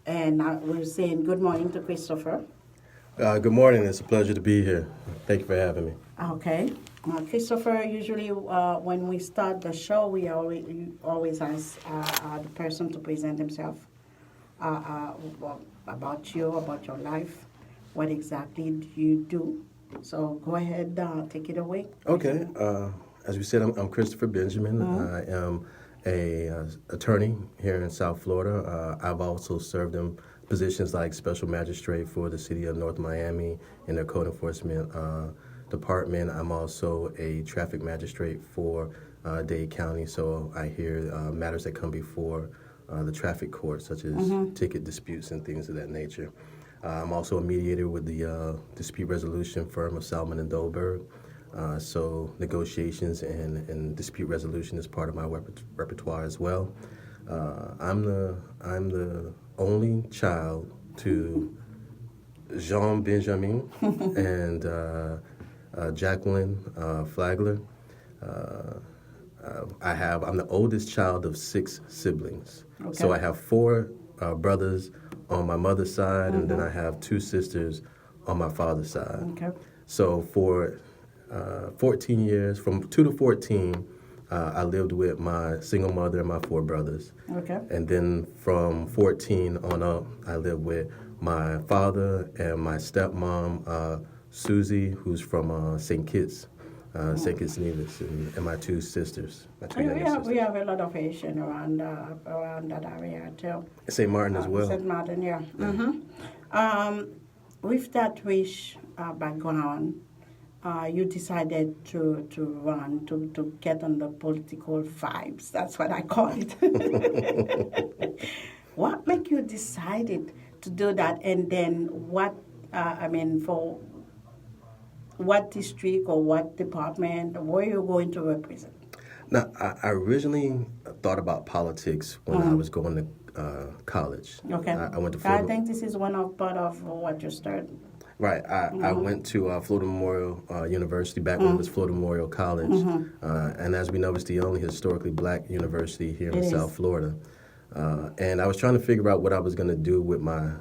And we're saying good morning to Christopher. Good morning. It's a pleasure to be here. Thank you for having me. Okay. Christopher, usually when we start the show, we always ask the person to present himself about you, about your life, what exactly do you do. So go ahead, take it away. Okay. As we said, I'm Christopher Benjamin. I am a attorney here in South Florida. I've also served in positions like special magistrate for the city of North Miami in their code enforcement department. I'm also a traffic magistrate for Dade County, so I hear matters that come before the traffic court, such as ticket disputes and things of that nature. I'm also a mediator with the dispute resolution firm of Salmon and Dolberg. So negotiations and dispute resolution is part of my repertoire as well. I'm the only child to Jean Benjamin and Jacqueline Flagler. I'm the oldest child of 6 siblings. Okay. So I have 4 brothers on my mother's side, and then I have 2 sisters on my father's side. Okay. So for 14 years, from 2 to 14, I lived with my single mother and my 4 brothers. Okay. And then from 14 on up, I lived with my father and my stepmom, Susie, who's from St. Kitts, St. Kitts Nevis, and my 2 sisters. We have a lot of Haitian around that area too. St. Martin as well. St. Martin, yeah. With that rich background, you decided to run, to get on the political vibes. That's what I call it. What made you decided to do that? And then for what district or what department were you going to represent? Now, I originally thought about politics when I was going to college. Okay. I went to Florida. I think this is part of what you started. Right. I went to Florida Memorial University back when it was Florida Memorial College. And as we know, it's the only historically black university here in South Florida. And I was trying to figure out what I was going to do with my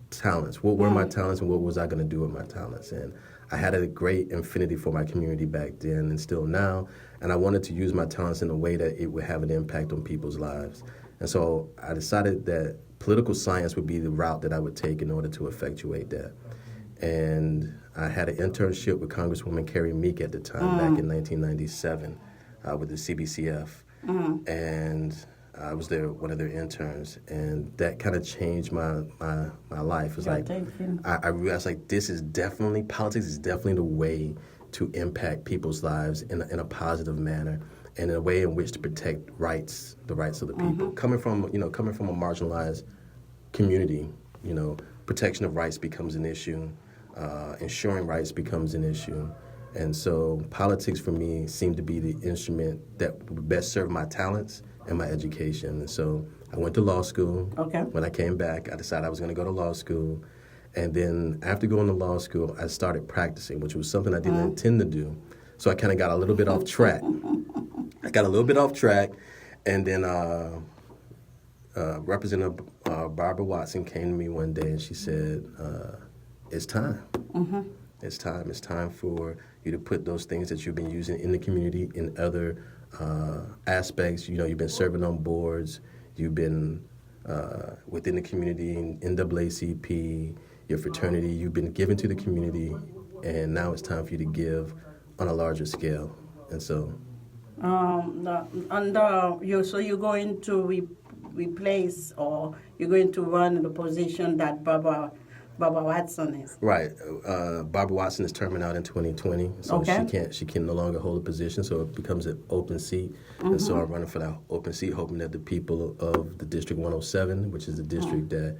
talents. What were my talents and what was I going to do with my talents? And I had a great affinity for my community back then and still now. And I wanted to use my talents in a way that it would have an impact on people's lives. And so I decided that political science would be the route that I would take in order to effectuate that. And I had an internship with Congresswoman Carrie Meek at the time, back in 1997, with the CBCF. And I was one of their interns, and that kind of changed my life. It's I realized politics is definitely the way to impact people's lives in a positive manner, and in a way in which to protect the rights of the people. Coming from a marginalized community, protection of rights becomes an issue. Ensuring rights becomes an issue. And so politics for me seemed to be the instrument that would best serve my talents and my education. And so I went to law school. Okay. When I came back, I decided I was going to go to law school. And then after going to law school, I started practicing, which was something I didn't intend to do. So I kind of got a little bit off track. And then Representative Barbara Watson came to me one day and she said, it's time. It's time. It's time for you to put those things that you've been using in the community in other aspects. You've been serving on boards. You've been within the community, in NAACP, your fraternity. You've been giving to the community, and now it's time for you to give on a larger scale. And so... so you're going to replace, or you're going to run in the position that Barbara Watson is. Right. Barbara Watson is terming out in 2020, so she can no longer hold a position, so it becomes an open seat. And so I'm running for that open seat, hoping that the people of the District 107, which is the district that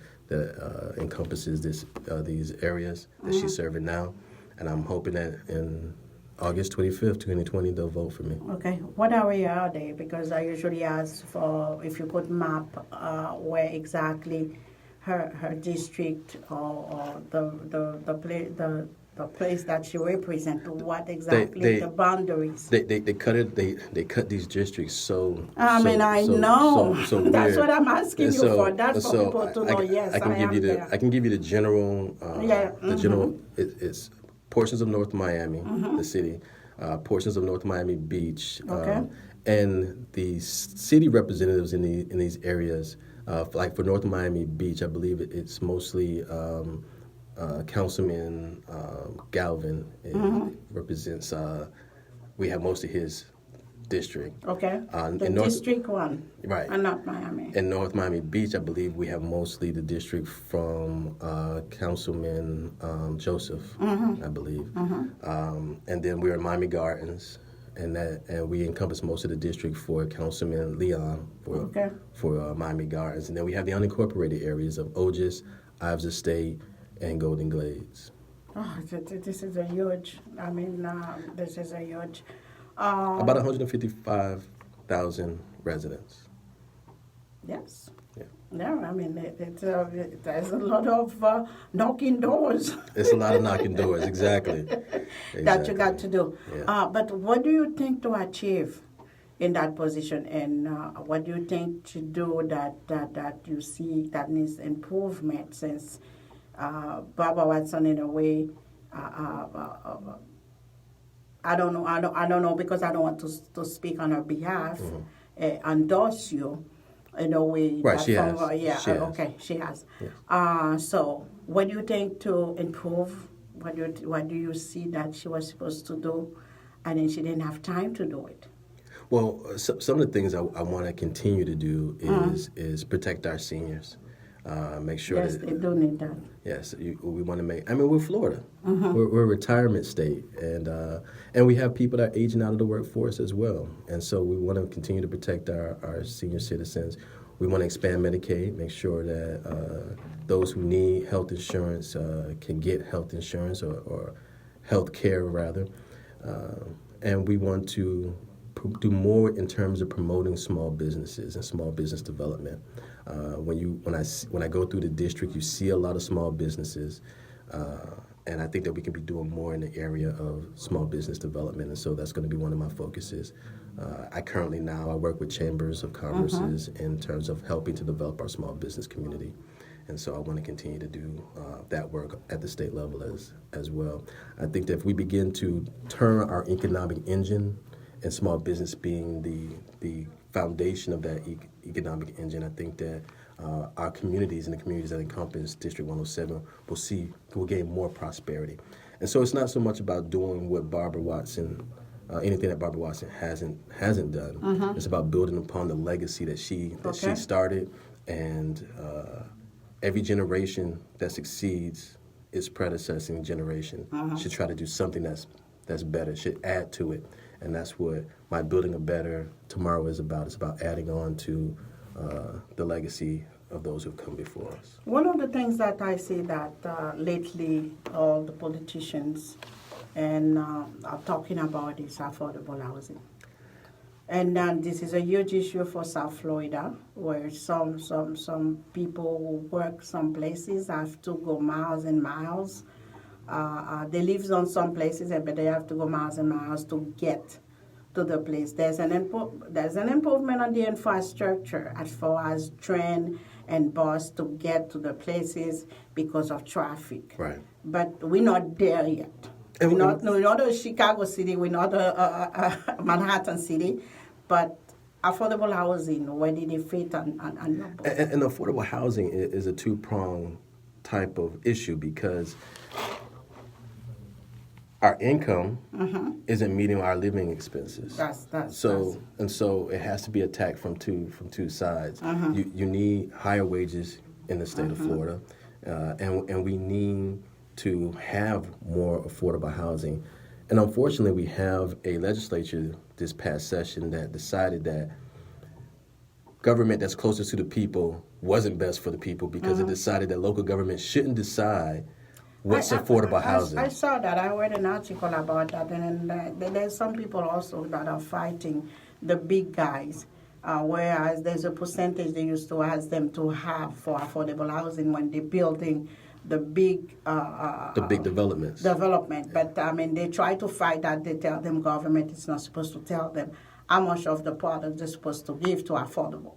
encompasses these areas that she's serving now, and I'm hoping that in August 25th, 2020, they'll vote for me. Okay. What area are they? Because I usually ask for if you could map where exactly her district or the the place that you represent, what exactly the boundaries? They cut it. They cut these districts so. I mean, I know. So That's weird. what I'm asking you for. That's for So people to know. Yes, I can give am you the there. I can give you the general. Yeah. The general. It's portions of North Miami, the city, portions of North Miami Beach, Okay. and the city representatives in these areas. Like for North Miami Beach, I believe it's mostly Councilman Galvin represents. We have most of his district. Okay. The District 1. Right. And not Miami. In North Miami Beach, I believe we have mostly the district from Councilman Joseph, I believe. And then we're in Miami Gardens, and we encompass most of the district for Councilman Leon for Miami Gardens. And then we have the unincorporated areas of Ogis, Ives Estate, and Golden Glades. Oh, this is a huge, this is a huge. About 155,000 residents. Yes. Yeah. No, I mean, there's a lot of knocking doors. It's a lot of knocking doors, exactly. That you got to do. Yeah. But what do you think to achieve in that position, and what do you think to do that you see that needs improvement, since Barbara Watson, in a way, I don't know because I don't want to speak on her behalf, endorse you in a way. Right, she has. Okay, she has. Yes. So what do you think to improve? What do you see that she was supposed to do, and then she didn't have time to do it? Well, some of the things I want to continue to do is protect our seniors. Make sure yes, they do need that. Yes, we want to make. I mean, we're Florida. We're a retirement state, and we have people that are aging out of the workforce as well. And so we want to continue to protect our senior citizens. We want to expand Medicaid, make sure that those who need health insurance can get health insurance or health care rather. And we want to do more in terms of promoting small businesses and small business development. When I go through the district, you see a lot of small businesses, and I think that we can be doing more in the area of small business development, and so that's going to be one of my focuses. I work with chambers of commerces in terms of helping to develop our small business community, and so I want to continue to do that work at the state level as well. I think that if we begin to turn our economic engine, and small business being the foundation of that economic engine, I think that our communities and the communities that encompass District 107 will gain more prosperity. And so it's not so much about doing what Barbara Watson, anything that Barbara Watson hasn't done. It's about building upon the legacy that she started, and every generation that succeeds its predecessing generation should try to do something that's better, should add to it. And that's what my Building a Better Tomorrow is about. It's about adding on to the legacy of those who've come before us. One of the things that I see that lately all the politicians and are talking about is affordable housing. And this is a huge issue for South Florida, where some people who work some places have to go miles and miles. They live on some places, but they have to go miles and miles to get to the place. There's an improvement on the infrastructure as far as train and bus to get to the places because of traffic. Right. But we're not there yet. We're not a Chicago city. We're not a Manhattan city, but affordable housing, where did it fit on your board? And affordable housing is a two-pronged type of issue, because our income isn't meeting our living expenses. So it has to be attacked from two sides. You need higher wages in the state of Florida, and we need to have more affordable housing. And unfortunately, we have a legislature this past session that decided that government that's closer to the people wasn't best for the people, because it decided that local government shouldn't decide what's affordable housing. I saw that. I read an article about that, and there's some people also that are fighting the big guys, whereas there's a percentage they used to ask them to have for affordable housing when they're building the big developments. But I mean, they try to fight that. They tell them government is not supposed to tell them how much of the product they're supposed to give to affordable.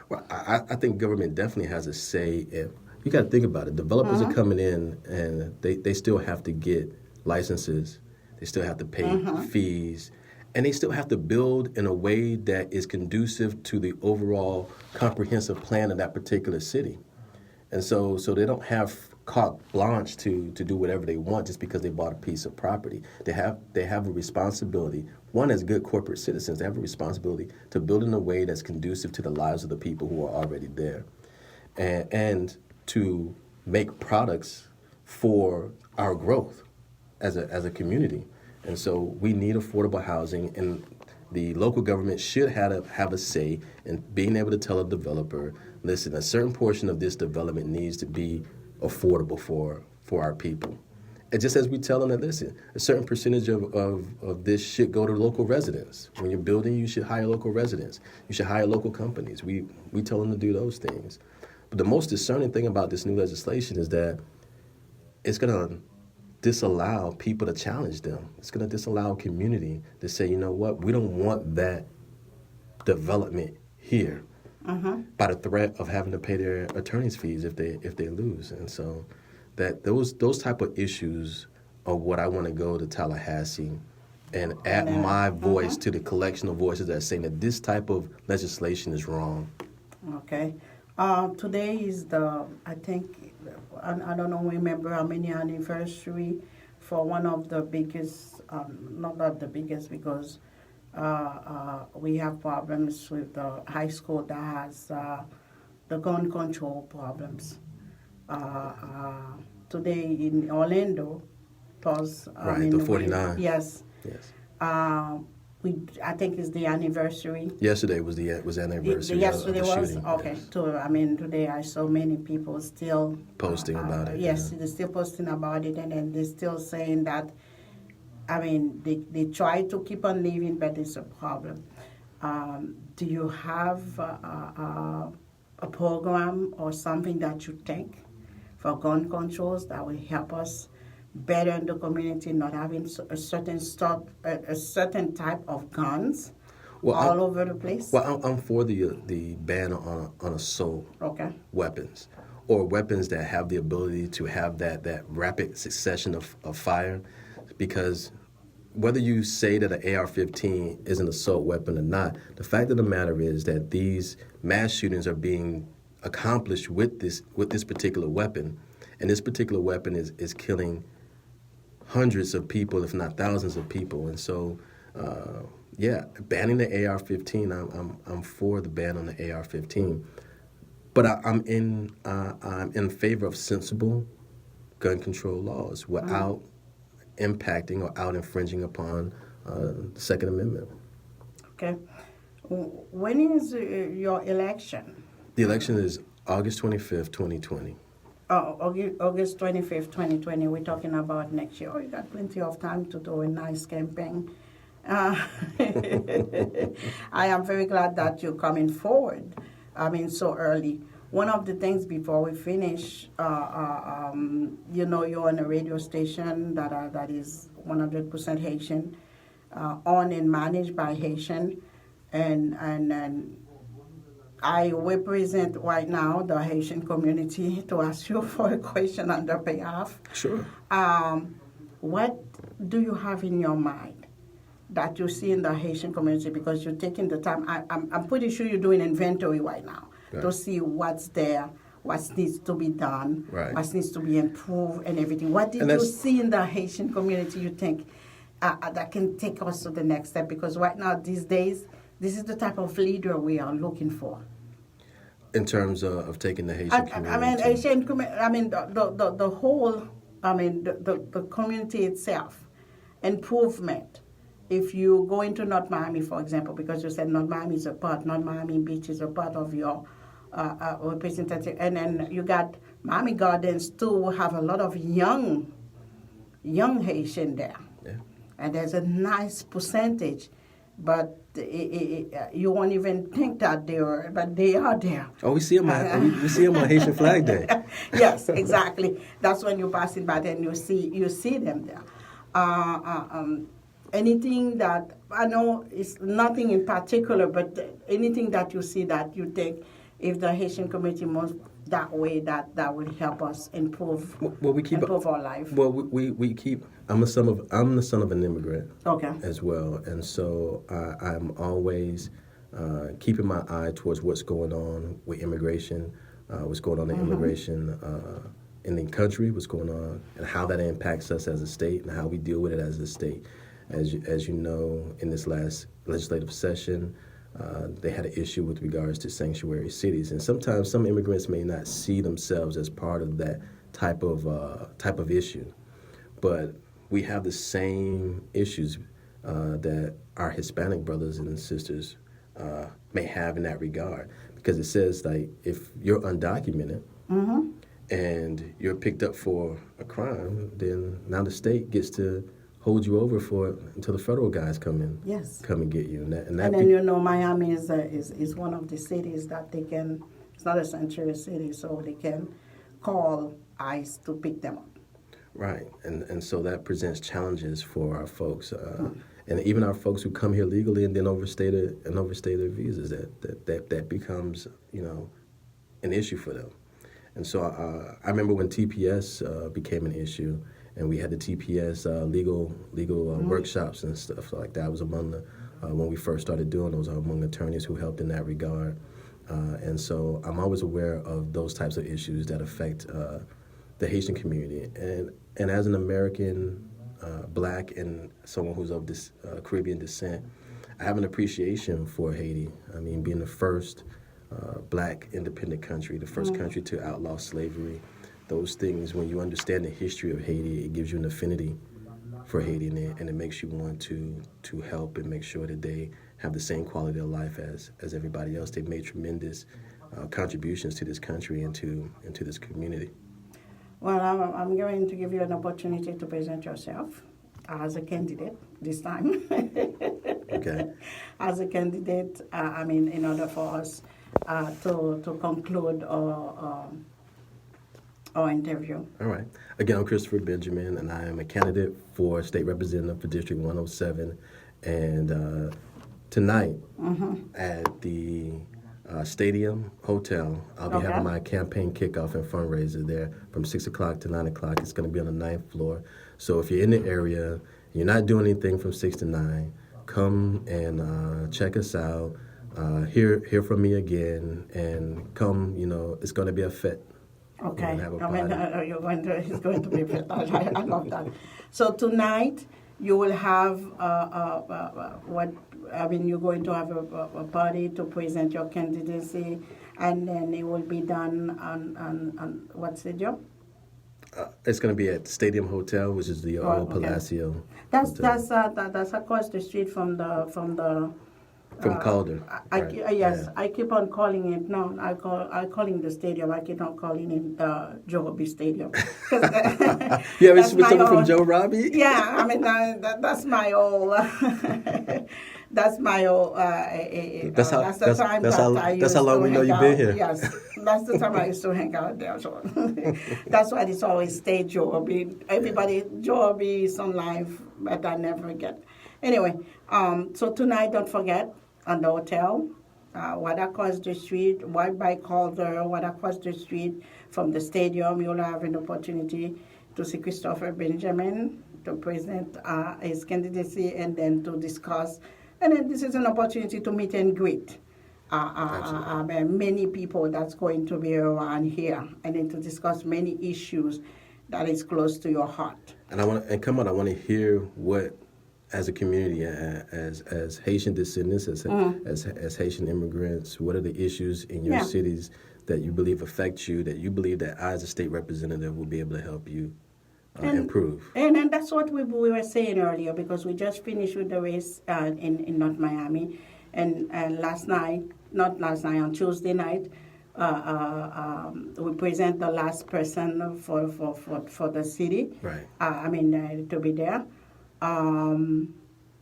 Well, I think government definitely has a say. You got to think about it. Developers are coming in, and they still have to get licenses. They still have to pay fees. And they still have to build in a way that is conducive to the overall comprehensive plan of that particular city. And so they don't have carte blanche to do whatever they want just because they bought a piece of property. They have a responsibility. One, as good corporate citizens, they have a responsibility to build in a way that's conducive to the lives of the people who are already there, and to make products for our growth as a community. And so we need affordable housing, and the local government should have a say in being able to tell a developer, listen, a certain portion of this development needs to be affordable for our people. And just as we tell them that, listen, a certain percentage of this should go to local residents. When you're building, you should hire local residents. You should hire local companies. We tell them to do those things. But the most discerning thing about this new legislation is that it's going to disallow people to challenge them. It's going to disallow a community to say, you know what, we don't want that development here by the threat of having to pay their attorney's fees if they lose. And so that those type of issues are what I want to go to Tallahassee and add my voice to the collection of voices that are saying that this type of legislation is wrong. Okay. Today is I don't know, remember how many anniversary for one of the biggest, not the biggest because we have problems with the high school that has the gun control problems. Today in Orlando, was the 49. Yes. I think it's the anniversary. Yesterday was the anniversary. Yesterday of the was shooting. Okay. Yes. So today I saw many people still posting about it. Yes, they're still posting about it, and then they're still saying that. They try to keep on living, but it's a problem. Do you have a program or something that you think for gun controls that will help us better in the community, not having a certain type of guns all over the place? Well, I'm for the ban on assault weapons, or weapons that have the ability to have that rapid succession of fire, because whether you say that an AR-15 is an assault weapon or not, the fact of the matter is that these mass shootings are being accomplished with this particular weapon, and this particular weapon is killing hundreds of people, if not thousands of people. And so, banning the AR-15, I'm for the ban on the AR-15, but I'm in favor of sensible gun control laws without impacting or out infringing upon the Second Amendment. Okay. When is your election? The election is August 25th, 2020. Oh, August 25th, 2020. We're talking about next year. Oh, you got plenty of time to do a nice campaign. I am very glad that you're coming forward. So early. One of the things before we finish, you're on a radio station that is 100% Haitian, owned and managed by Haitian, and I represent right now the Haitian community to ask you for a question on their behalf. Sure. What do you have in your mind that you see in the Haitian community, because you're taking the time? I'm pretty sure you're doing inventory right now. Right. To see what's there, what needs to be done, what needs to be improved, and everything. What did you see in the Haitian community you think that can take us to the next step? Because right now, these days, this is the type of leader we are looking for. In terms of taking the Haitian community? The whole, the community itself, improvement. If you go into North Miami, for example, because you said North Miami Beach is a part of your representative, and then you got Miami Gardens too, who have a lot of young Haitian there, and there's a nice percentage, but you won't even think that they are, but they are there. Oh, we see them. We see them on Haitian Flag Day. Yes, exactly. That's when you're passing by and you see them there. Anything that I know is nothing in particular, but anything that you see that you think, if the Haitian community moves that way, that will help us improve our life. Well, we keep. I'm the son of an immigrant. Okay. As well, and so I'm always keeping my eye towards what's going on with immigration, what's going on in immigration in the country, what's going on, and how that impacts us as a state, and how we deal with it as a state. As you know, in this last legislative session, they had an issue with regards to sanctuary cities, and sometimes some immigrants may not see themselves as part of that type of issue, but we have the same issues that our Hispanic brothers and sisters may have in that regard, because it says, like, if you're undocumented and you're picked up for a crime, then now the state gets to hold you over for it until the federal guys come in. Yes. Come and get you. And then Miami is one of the cities that they can. It's not a sanctuary city, so they can call ICE to pick them up. Right, and so that presents challenges for our folks, and even our folks who come here legally and then overstay their visas. That becomes an issue for them. And so I remember when TPS became an issue, and we had the TPS legal workshops and stuff like that. I was among the when we first started doing those, among attorneys who helped in that regard. And so I'm always aware of those types of issues that affect the Haitian community. And as an American, Black, and someone who's of this Caribbean descent, I have an appreciation for Haiti. I mean, being the first Black independent country, the first country to outlaw slavery, those things, when you understand the history of Haiti, it gives you an affinity for Haiti, and it makes you want to help and make sure that they have the same quality of life as everybody else. They've made tremendous contributions to this country and to this community. Well, I'm going to give you an opportunity to present yourself as a candidate this time. Okay. As a candidate, in order for us to conclude our interview. All right. Again, I'm Christopher Benjamin, and I am a candidate for State Representative for District 107. And tonight at the Stadium Hotel, I'll be having my campaign kickoff and fundraiser there from 6 o'clock to 9 o'clock. It's going to be on the 9th floor. So if you're in the area, and you're not doing anything from 6 to 9, come and check us out, hear from me again, and come, it's going to be a fete. Okay. It's going to be a fete. I love that. So tonight, you will have you're going to have a party to present your candidacy, and then it will be done on what stadium? It's going to be at the Stadium Hotel, which is the old Palacio. That's across the street from Calder. Yes, I keep on calling it. No, I calling the stadium. I keep on calling it Joe Robbie Stadium. You ever switch over from Joe Robbie? Yeah, that's my old. That's my old. That's how long we know you've been here. Yes, that's the time I used to hang out there. So that's why it's always stay Joe Robbie. Everybody, Joe Robbie is on live, but I never get. Anyway, so tonight, don't forget, on the hotel, right across the street, right by Calder, right across the street from the stadium, you'll have an opportunity to see Christopher Benjamin, to present his candidacy, and then to discuss. And then this is an opportunity to meet and greet many people that's going to be around here, and then to discuss many issues that is close to your heart. And I want to hear what, as a community, as Haitian descendants, as Haitian immigrants, what are the issues in your cities that you believe affect you, that you believe that I, as a state representative, will be able to help you improve? And that's what we were saying earlier, because we just finished with the race in North Miami, and on Tuesday night, we present the last person for the city. Right. To be there.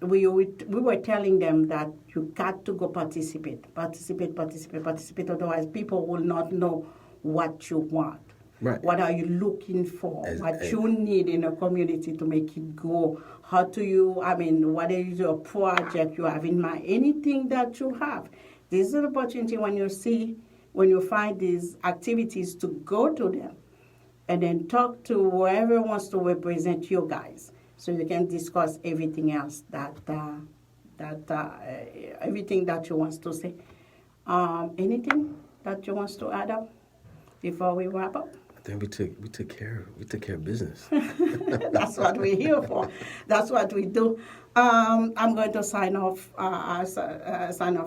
we were telling them that you got to go participate. Otherwise, people will not know what you want. Right. What are you looking for? What you need in a community to make it go? How do you, what is your project you have in mind? Anything that you have. This is an opportunity when you find these activities to go to them and then talk to whoever wants to represent you guys. So you can discuss everything else everything that you want to say. Anything that you want to add up before we wrap up? I think we took care of business. That's what we're here for. That's what we do. I'm going to sign off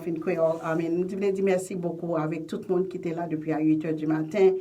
in Creole. Je voulais dire merci beaucoup avec tout le monde qui était là depuis 8h du matin.